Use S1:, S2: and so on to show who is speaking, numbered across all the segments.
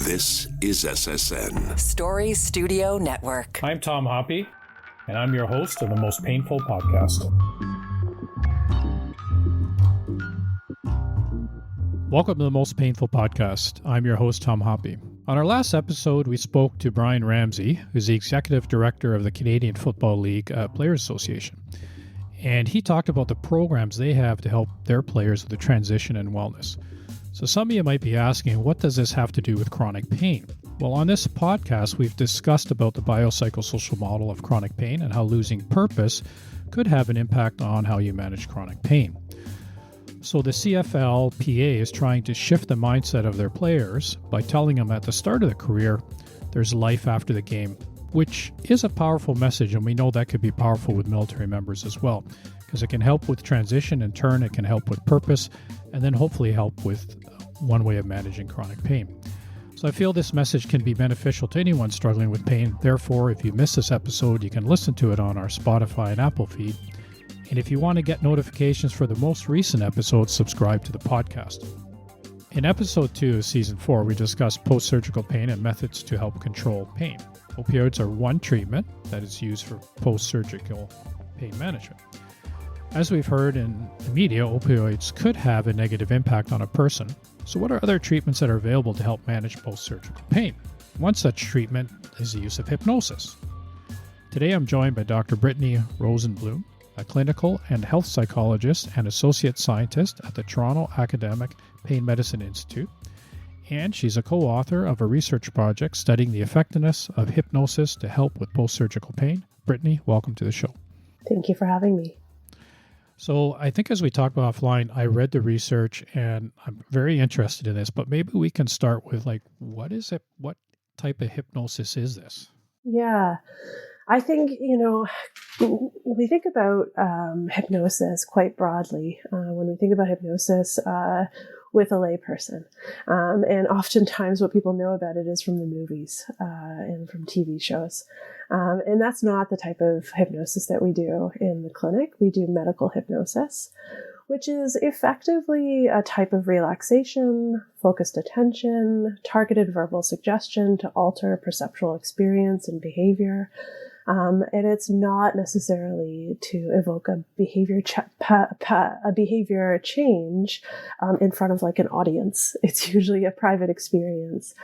S1: This is SSN.
S2: Story Studio Network.
S3: I'm Tom Hoppe, and I'm your host of the Most Painful Podcast. Welcome to the Most Painful Podcast. I'm your host, Tom Hoppe. On our last episode, we spoke to Brian Ramsey, who's the Executive Director of the Canadian Football League Players Association. And he talked about the programs they have to help their players with the transition and wellness. So some of you might be asking, what does this have to do with chronic pain? Well, on this podcast, we've discussed about the biopsychosocial model of chronic pain and how losing purpose could have an impact on how you manage chronic pain. So the CFLPA is trying to shift the mindset of their players by telling them at the start of the career, there's life after the game, which is a powerful message, and we know that could be powerful with military members as well, because it can help with transition. In turn, it can help with purpose, and then hopefully help with one way of managing chronic pain. So I feel this message can be beneficial to anyone struggling with pain. Therefore, if you missed this episode, you can listen to it on our Spotify and Apple feed. And if you want to get notifications for the most recent episodes, subscribe to the podcast. In episode 2 of season 4, we discussed post-surgical pain and methods to help control pain. Opioids are one treatment that is used for post-surgical pain management. As we've heard in the media, opioids could have a negative impact on a person. So what are other treatments that are available to help manage post-surgical pain? One such treatment is the use of hypnosis. Today I'm joined by Dr. Brittany Rosenbloom, a clinical and health psychologist and associate scientist at the Toronto Academic Pain Medicine Institute. And she's a co-author of a research project studying the effectiveness of hypnosis to help with post-surgical pain. Brittany, welcome to the show.
S4: Thank you for having me.
S3: So I think as we talked about offline, I read the research and I'm very interested in this, but maybe we can start with what is it? What type of hypnosis is this?
S4: Yeah, I think, we think about hypnosis quite broadly when we think about hypnosis with a layperson. And oftentimes what people know about it is from the movies and from TV shows. And that's not the type of hypnosis that we do in the clinic. We do medical hypnosis, which is effectively a type of relaxation, focused attention, targeted verbal suggestion to alter perceptual experience and behavior. And it's not necessarily to evoke a behavior change in front of an audience. It's usually a private experience.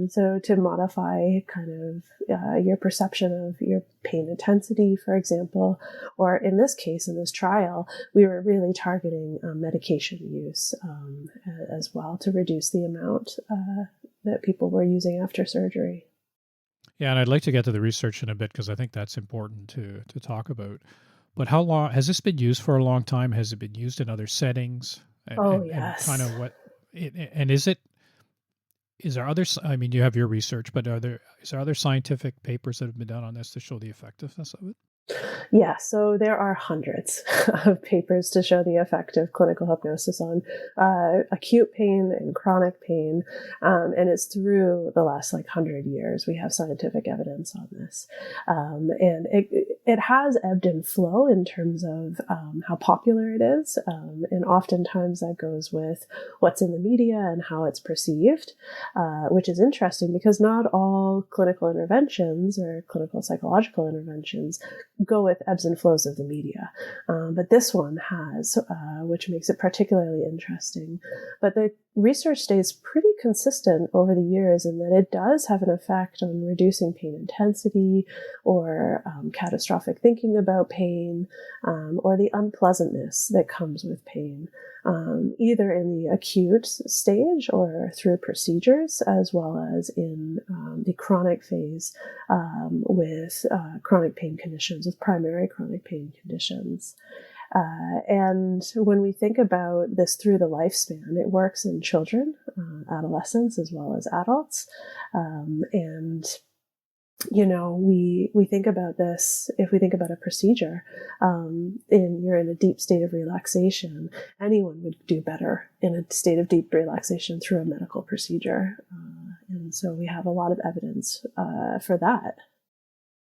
S4: So to modify kind of your perception of your pain intensity, for example, or in this case, in this trial, we were really targeting medication use as well to reduce the amount that people were using after surgery.
S3: Yeah, and I'd like to get to the research in a bit because I think that's important to talk about. But how long has this been used for? A long time? Has it been used in other settings?
S4: Yes.
S3: And kind of is there other? I mean, you have your research, but is there other scientific papers that have been done on this to show the effectiveness of it?
S4: Yeah, so there are hundreds of papers to show the effect of clinical hypnosis on acute pain and chronic pain, and it's through the last 100 years we have scientific evidence on this, and it has ebbed and flow in terms of how popular it is, and oftentimes that goes with what's in the media and how it's perceived, which is interesting because not all clinical interventions or clinical psychological interventions go with ebbs and flows of the media. But this one has, which makes it particularly interesting. But the research stays pretty consistent over the years in that it does have an effect on reducing pain intensity or catastrophic thinking about pain or the unpleasantness that comes with pain, either in the acute stage or through procedures, as well as in the chronic phase with chronic pain conditions, with primary chronic pain conditions. And when we think about this through the lifespan, it works in children, adolescents, as well as adults. We think about this, if we think about a procedure, you're in a deep state of relaxation, anyone would do better in a state of deep relaxation through a medical procedure. And so we have a lot of evidence for that.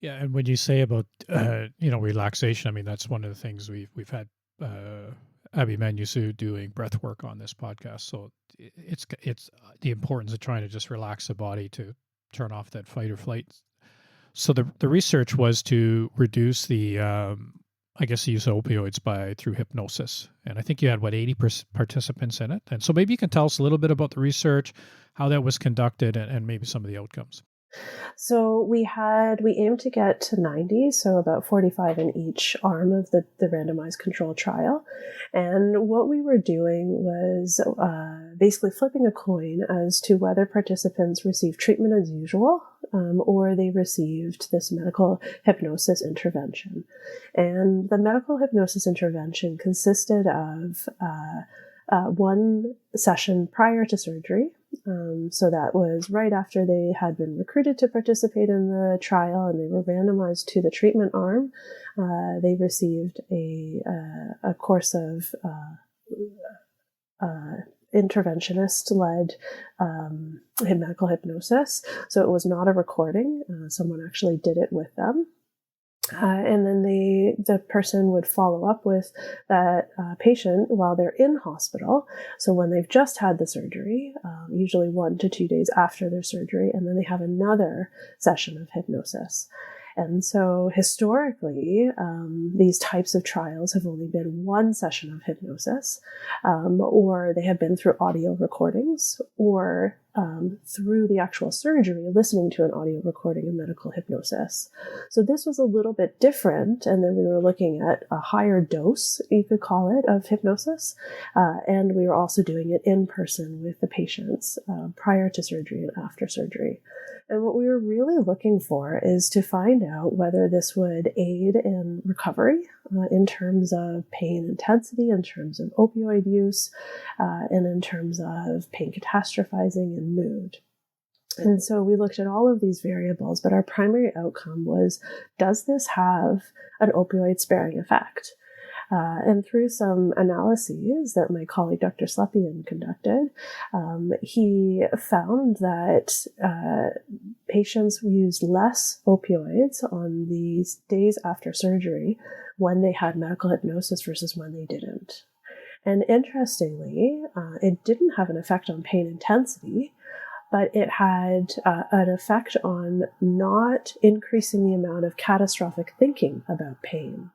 S3: Yeah, and when you say about relaxation, I mean that's one of the things we've had Abby Manusu doing breath work on this podcast. So it's the importance of trying to just relax the body to turn off that fight or flight. So the research was to reduce the I guess the use of opioids through hypnosis. And I think you had 80 participants in it. And so maybe you can tell us a little bit about the research, how that was conducted, and maybe some of the outcomes.
S4: So we aimed to get to 90, so about 45 in each arm of the randomized control trial. And what we were doing was basically flipping a coin as to whether participants received treatment as usual or they received this medical hypnosis intervention. And the medical hypnosis intervention consisted of one session prior to surgery. So that was right after they had been recruited to participate in the trial and they were randomized to the treatment arm. They received a course of interventionist-led medical hypnosis. So it was not a recording. Someone actually did it with them. And then the person would follow up with that patient while they're in hospital. So when they've just had the surgery, usually 1 to 2 days after their surgery, and then they have another session of hypnosis. And so historically, these types of trials have only been one session of hypnosis, or they have been through audio recordings, or through the actual surgery, listening to an audio recording of medical hypnosis. So this was a little bit different, and then we were looking at a higher dose, you could call it, of hypnosis, and we were also doing it in person with the patients prior to surgery and after surgery. And what we were really looking for is to find out whether this would aid in recovery in terms of pain intensity, in terms of opioid use, and in terms of pain catastrophizing and mood. And so we looked at all of these variables, but our primary outcome was, does this have an opioid sparing effect? And through some analyses that my colleague Dr. Slepian conducted, he found that patients used less opioids on these days after surgery when they had medical hypnosis versus when they didn't. And interestingly, it didn't have an effect on pain intensity, but it had an effect on not increasing the amount of catastrophic thinking about pain.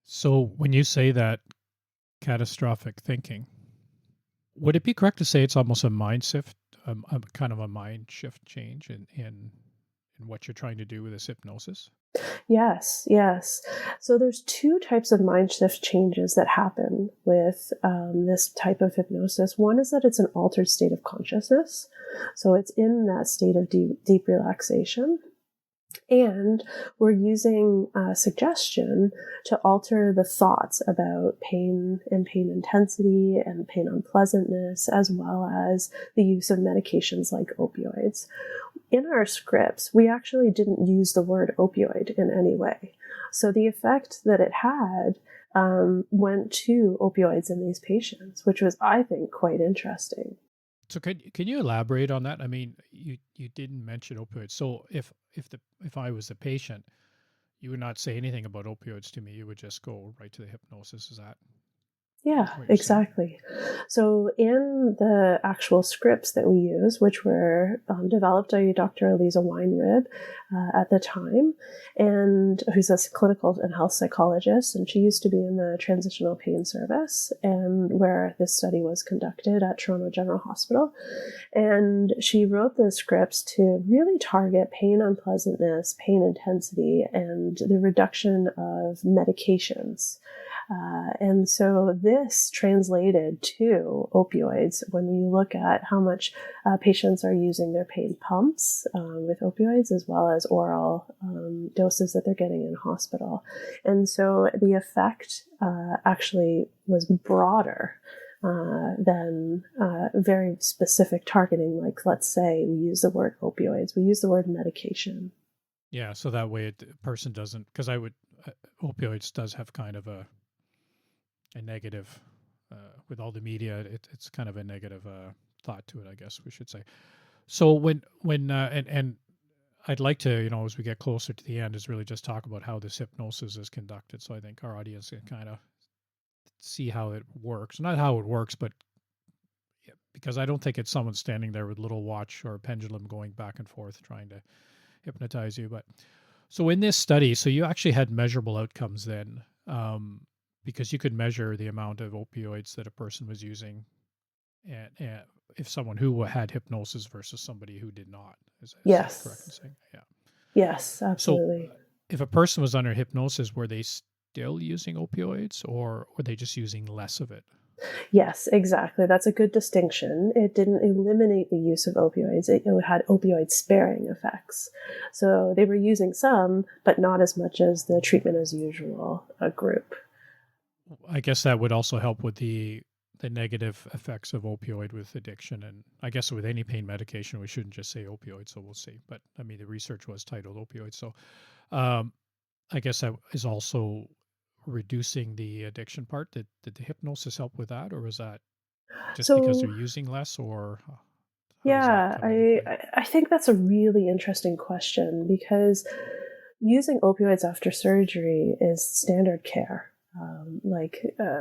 S3: So when you say that catastrophic thinking, would it be correct to say it's almost a mind shift, kind of a mind shift change in what you're trying to do with this hypnosis?
S4: Yes. So there's two types of mind shift changes that happen with this type of hypnosis. One is that it's an altered state of consciousness. So it's in that state of deep relaxation. And we're using suggestion to alter the thoughts about pain and pain intensity and pain unpleasantness, as well as the use of medications like opioids. In our scripts, we actually didn't use the word opioid in any way. So the effect that it had went to opioids in these patients, which was, I think, quite interesting.
S3: So can you elaborate on that? I mean, you didn't mention opioids. So if I was the patient, you would not say anything about opioids to me. You would just go right to the hypnosis. Is that?
S4: Yeah, exactly. So in the actual scripts that we use, which were developed by Dr. Eliza Weinrib at the time, and who's a clinical and health psychologist, and she used to be in the transitional pain service, and where this study was conducted at Toronto General Hospital. And she wrote the scripts to really target pain unpleasantness, pain intensity, and the reduction of medications. And so this translated to opioids when we look at how much patients are using their pain pumps with opioids, as well as oral doses that they're getting in hospital. And so the effect actually was broader than very specific targeting. Like, let's say we use the word opioids, we use the word medication.
S3: Yeah, so that way a person doesn't, because opioids does have kind of a negative, with all the media, it's kind of a negative thought to it, I guess we should say. So when and I'd like to, as we get closer to the end, is really just talk about how this hypnosis is conducted. So I think our audience can kind of see how it works. Not how it works, but because I don't think it's someone standing there with a little watch or a pendulum going back and forth trying to hypnotize you. But so in this study, so you actually had measurable outcomes then, because you could measure the amount of opioids that a person was using, and if someone who had hypnosis versus somebody who did not. Is that
S4: Yes.
S3: correct in saying? Yeah.
S4: Yes, absolutely.
S3: So if a person was under hypnosis, were they still using opioids, or were they just using less of it?
S4: Yes, exactly. That's a good distinction. It didn't eliminate the use of opioids. It had opioid sparing effects. So they were using some, but not as much as the treatment as usual group.
S3: I guess that would also help with the negative effects of opioid with addiction. And I guess with any pain medication, we shouldn't just say opioid, so we'll see. But I mean, the research was titled opioids. So I guess that is also reducing the addiction part. Did the hypnosis help with that, or was that just because they're using less, or
S4: yeah, I think that's a really interesting question, because using opioids after surgery is standard care.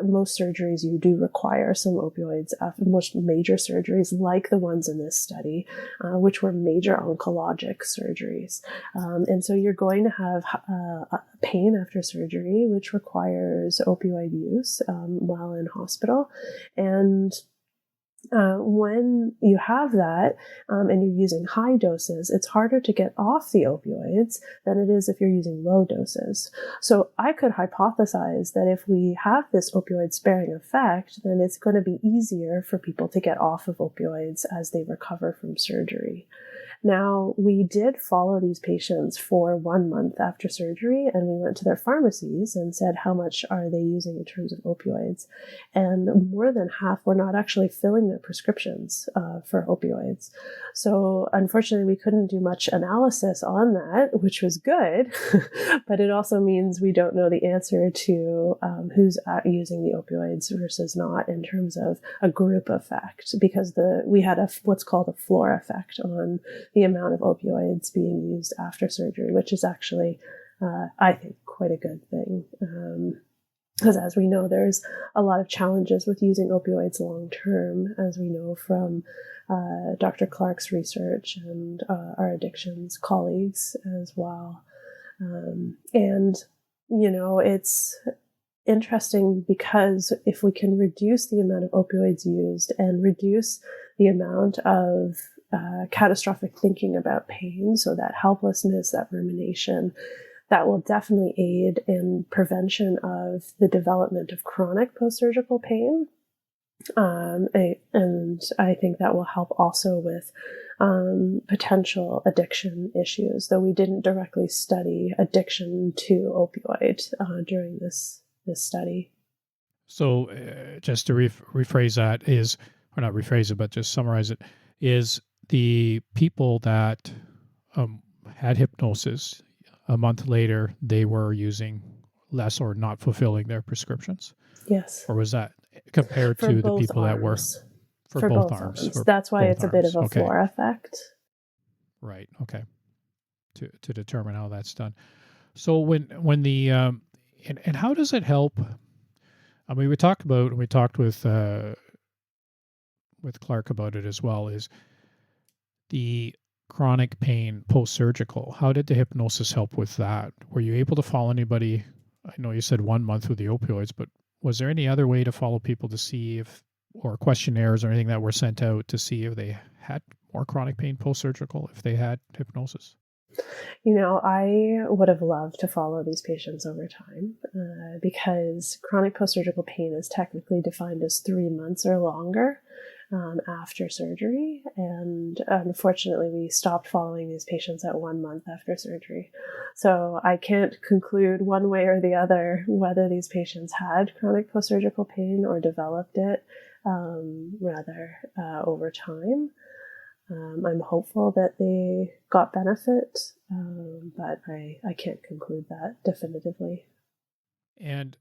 S4: Most surgeries, you do require some opioids after most major surgeries, like the ones in this study, which were major oncologic surgeries. And so you're going to have pain after surgery, which requires opioid use while in hospital. And when you have that and you're using high doses, it's harder to get off the opioids than it is if you're using low doses. So I could hypothesize that if we have this opioid sparing effect, then it's going to be easier for people to get off of opioids as they recover from surgery. Now, we did follow these patients for 1 month after surgery, and we went to their pharmacies and said, how much are they using in terms of opioids? And more than half were not actually filling their prescriptions for opioids. So unfortunately, we couldn't do much analysis on that, which was good, but it also means we don't know the answer to who's using the opioids versus not in terms of a group effect, because we had what's called a floor effect on the amount of opioids being used after surgery, which is actually, I think, quite a good thing. Because as we know, there's a lot of challenges with using opioids long term, as we know from Dr. Clark's research and our addictions colleagues as well. It's interesting because if we can reduce the amount of opioids used and reduce the amount of catastrophic thinking about pain, so that helplessness, that rumination, that will definitely aid in prevention of the development of chronic post-surgical pain. And I think that will help also with potential addiction issues, though we didn't directly study addiction to opioid during this study.
S3: So just to rephrase that is, or not rephrase it, but just summarize it, is the people that had hypnosis, a month later, they were using less or not fulfilling their prescriptions?
S4: Yes.
S3: Or was that compared to the people that were for both arms?
S4: That's why it's a bit of a floor effect.
S3: Right. Okay. To determine how that's done. So when the and how does it help? I mean, we talked with Clark about it as well, is the chronic pain post-surgical. How did the hypnosis help with that? Were you able to follow anybody? I know you said 1 month with the opioids, but was there any other way to follow people to see or questionnaires or anything that were sent out to see if they had more chronic pain post-surgical, if they had hypnosis?
S4: I would have loved to follow these patients over time because chronic post-surgical pain is technically defined as 3 months or longer after surgery. And unfortunately, we stopped following these patients at 1 month after surgery. So I can't conclude one way or the other whether these patients had chronic post-surgical pain or developed it over time. I'm hopeful that they got benefit, but I can't conclude that definitively.
S3: And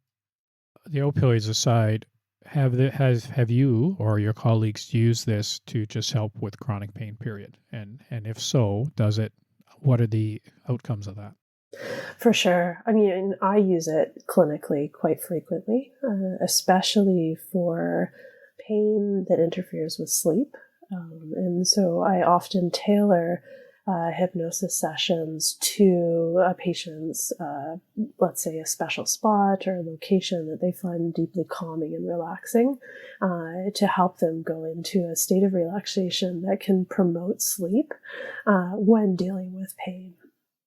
S3: the opioids aside, have you or your colleagues used this to just help with chronic pain, period? And if so, what are the outcomes of that?
S4: For sure. I mean, I use it clinically quite frequently, especially for pain that interferes with sleep. And so I often tailor hypnosis sessions to a patient's, let's say, a special spot or a location that they find deeply calming and relaxing, to help them go into a state of relaxation that can promote sleep when dealing with pain.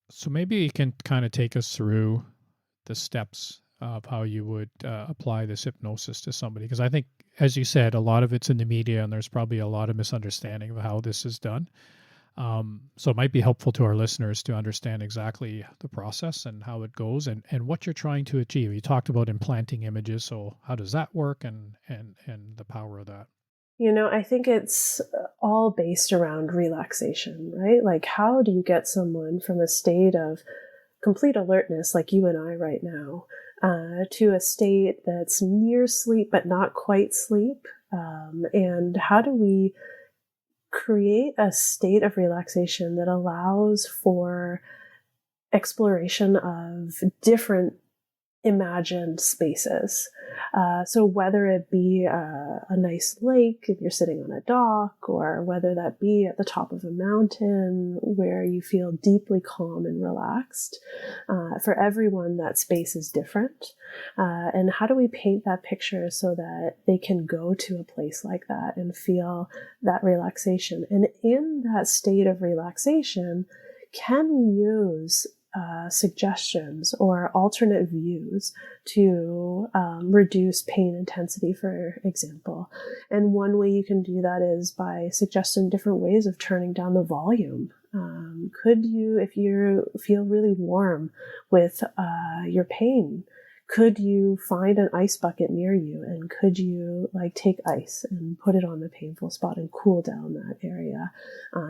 S3: So maybe you can kind of take us through the steps of how you would apply this hypnosis to somebody. Because I think, as you said, a lot of it's in the media and there's probably a lot of misunderstanding of how this is done. So it might be helpful to our listeners to understand exactly the process and how it goes and what you're trying to achieve. You talked about implanting images. So how does that work and the power of that?
S4: I think it's all based around relaxation, right? Like, how do you get someone from a state of complete alertness, like you and I right now, to a state that's near sleep, but not quite sleep? And how do we create a state of relaxation that allows for exploration of different imagined spaces? So whether it be a nice lake if you're sitting on a dock, or whether that be at the top of a mountain where you feel deeply calm and relaxed, for everyone that space is different. And how do we paint that picture so that they can go to a place like that and feel that relaxation? And in that state of relaxation, can we use suggestions or alternate views to reduce pain intensity, for example? And one way you can do that is by suggesting different ways of turning down the volume. Could you, if you feel really warm with your pain, could you find an ice bucket near you, and could you take ice and put it on the painful spot and cool down that area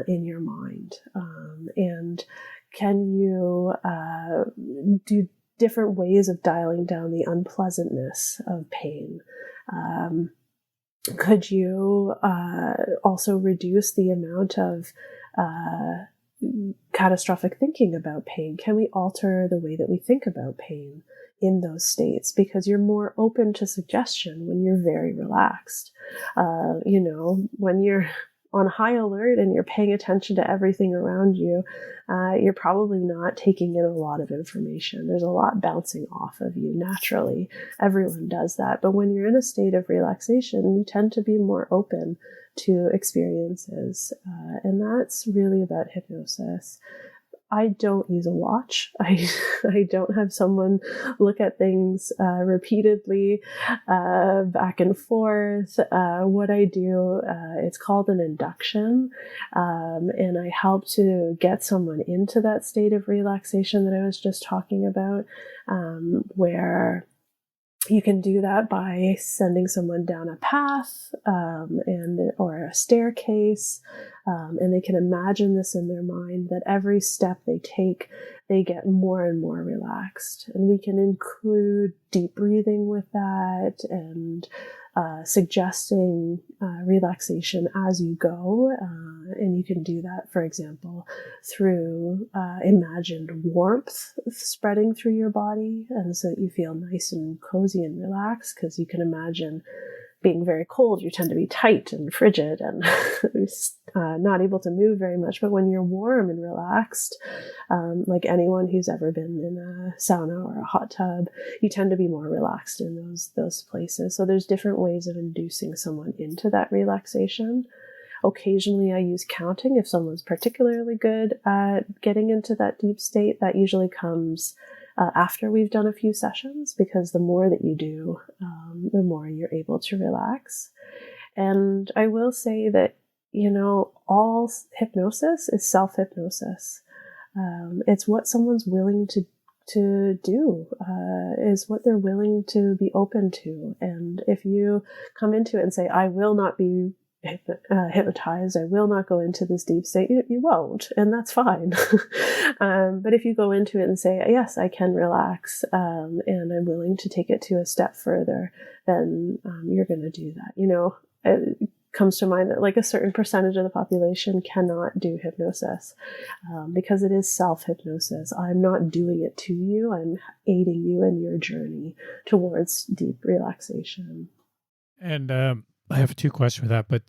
S4: in your mind? And can you do different ways of dialing down the unpleasantness of pain? Could you also reduce the amount of catastrophic thinking about pain? Can we alter the way that we think about pain in those states? Because you're more open to suggestion when you're very relaxed. When you're on high alert and you're paying attention to everything around you, you're probably not taking in a lot of information. There's a lot bouncing off of you naturally. Everyone does that. But when you're in a state of relaxation, you tend to be more open to experiences. And that's really about hypnosis. I don't use a watch. I don't have someone look at things repeatedly, back and forth. What I do, it's called an induction, and I help to get someone into that state of relaxation that I was just talking about, where you can do that by sending someone down a path or a staircase, and they can imagine this in their mind, that every step they take, they get more and more relaxed. And we can include deep breathing with that, and suggesting relaxation as you go. And you can do that, for example, through imagined warmth spreading through your body, and so that you feel nice and cozy and relaxed, because you can imagine being very cold, you tend to be tight and frigid and not able to move very much. But when you're warm and relaxed, like anyone who's ever been in a sauna or a hot tub, you tend to be more relaxed in those places. So there's different ways of inducing someone into that relaxation. Occasionally I use counting if someone's particularly good at getting into that deep state. That usually comes after we've done a few sessions, because the more that you do, the more you're able to relax. And I will say that, all hypnosis is self-hypnosis. It's what someone's willing to do, is what they're willing to be open to. And if you come into it and say, I will not be hypnotized, I will not go into this deep state, you won't, and that's fine. But if you go into it and say, yes, I can relax, and I'm willing to take it to a step further, then you're going to do that. comes to mind that like a certain percentage of the population cannot do hypnosis because it is self-hypnosis. I'm not doing it to you. I'm aiding you in your journey towards deep relaxation.
S3: And I have two questions for that, but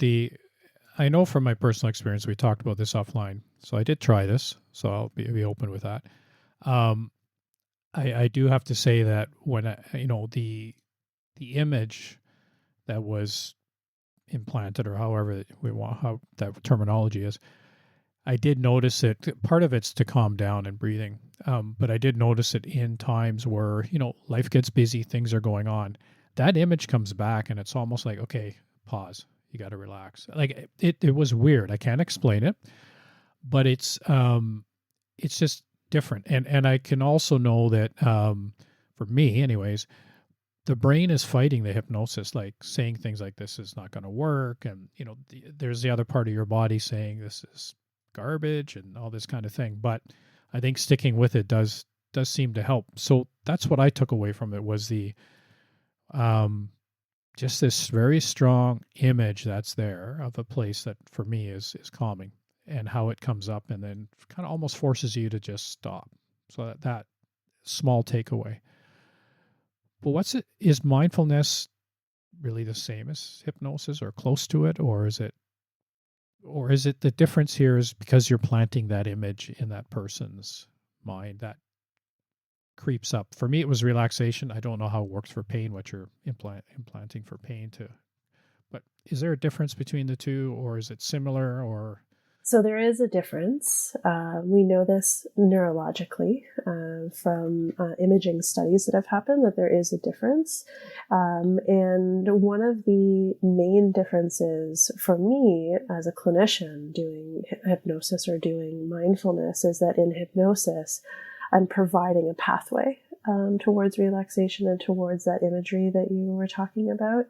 S3: I know from my personal experience, we talked about this offline, so I did try this, so I'll be open with that. I do have to say that when the image that was implanted, or however we want, how that terminology is, I did notice it. Part of it's to calm down and breathing, but I did notice it in times where life gets busy, things are going on. That image comes back, and it's almost like, okay, pause. You got to relax. Like it was weird. I can't explain it, but it's just different. And I can also know that for me, anyways, the brain is fighting the hypnosis, like saying things like this is not going to work, and there's the other part of your body saying this is garbage and all this kind of thing. But I think sticking with it does seem to help. So that's what I took away from it, was the just this very strong image that's there of a place that for me is calming, and how it comes up and then kind of almost forces you to just stop. So that small takeaway. But is mindfulness really the same as hypnosis or close to it, or is it the difference here is because you're planting that image in that person's mind that creeps up? For me, it was relaxation. I don't know how it works for pain, what you're implanting for pain to, but is there a difference between the two, or is it similar? Or
S4: So there is a difference. We know this neurologically from imaging studies that have happened, that there is a difference. And one of the main differences for me as a clinician doing hypnosis or doing mindfulness is that in hypnosis, I'm providing a pathway towards relaxation and towards that imagery that you were talking about.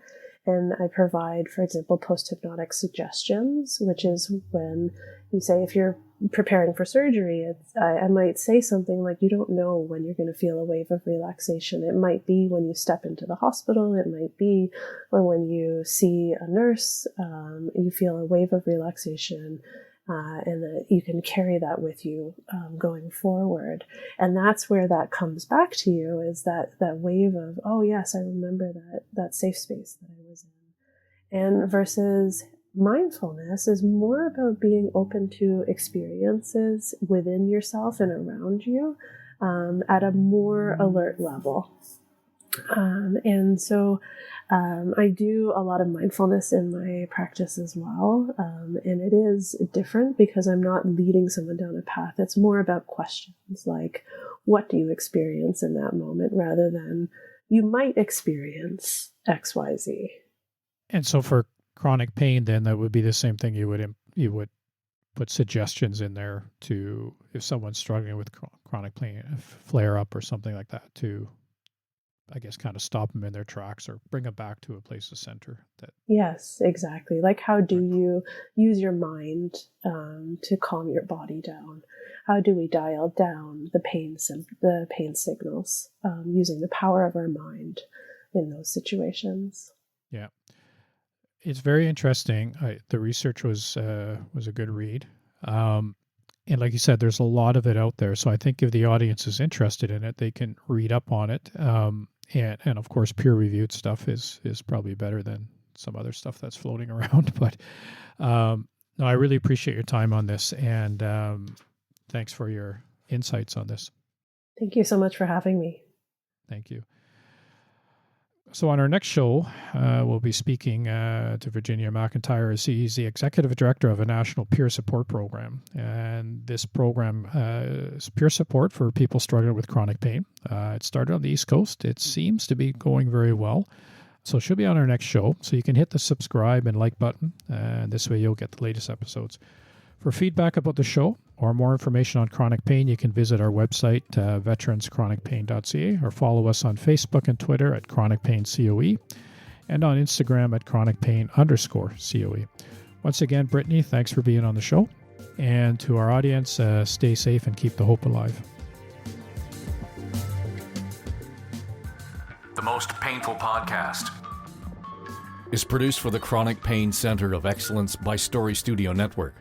S4: And I provide, for example, post-hypnotic suggestions, which is when you say, if you're preparing for surgery, I might say something like, you don't know when you're going to feel a wave of relaxation. It might be when you step into the hospital. It might be when you see a nurse, you feel a wave of relaxation. And that you can carry that with you going forward. And that's where that comes back to you, is that wave of, oh yes, I remember that safe space that I was in. And versus mindfulness is more about being open to experiences within yourself and around you at a more alert level. And so I do a lot of mindfulness in my practice as well. And it is different because I'm not leading someone down a path. It's more about questions like, what do you experience in that moment, rather than you might experience X, Y, Z.
S3: And so for chronic pain, then that would be the same thing. You would put suggestions in there to, if someone's struggling with chronic pain, a flare up or something like that, to, I guess, kind of stop them in their tracks or bring them back to a place of center.
S4: Yes, exactly. Like, how do you use your mind to calm your body down? How do we dial down the pain signals using the power of our mind in those situations?
S3: Yeah, it's very interesting. The research was a good read. And like you said, there's a lot of it out there. So I think if the audience is interested in it, they can read up on it. And of course, peer-reviewed stuff is probably better than some other stuff that's floating around. But no, I really appreciate your time on this, and thanks for your insights on this.
S4: Thank you so much for having me.
S3: Thank you. So on our next show, we'll be speaking to Virginia McIntyre. She's the executive director of a national peer support program. And this program is peer support for people struggling with chronic pain. It started on the East Coast. It seems to be going very well. So she'll be on our next show. So you can hit the subscribe and like button. And this way you'll get the latest episodes. For feedback about the show or more information on chronic pain, you can visit our website, veteranschronicpain.ca, or follow us on Facebook and Twitter at chronicpaincoe, and on Instagram at chronicpain_COE. Once again, Brittany, thanks for being on the show. And to our audience, stay safe and keep the hope alive.
S1: The most painful podcast.
S5: is produced for the Chronic Pain Center of Excellence by Story Studio Network.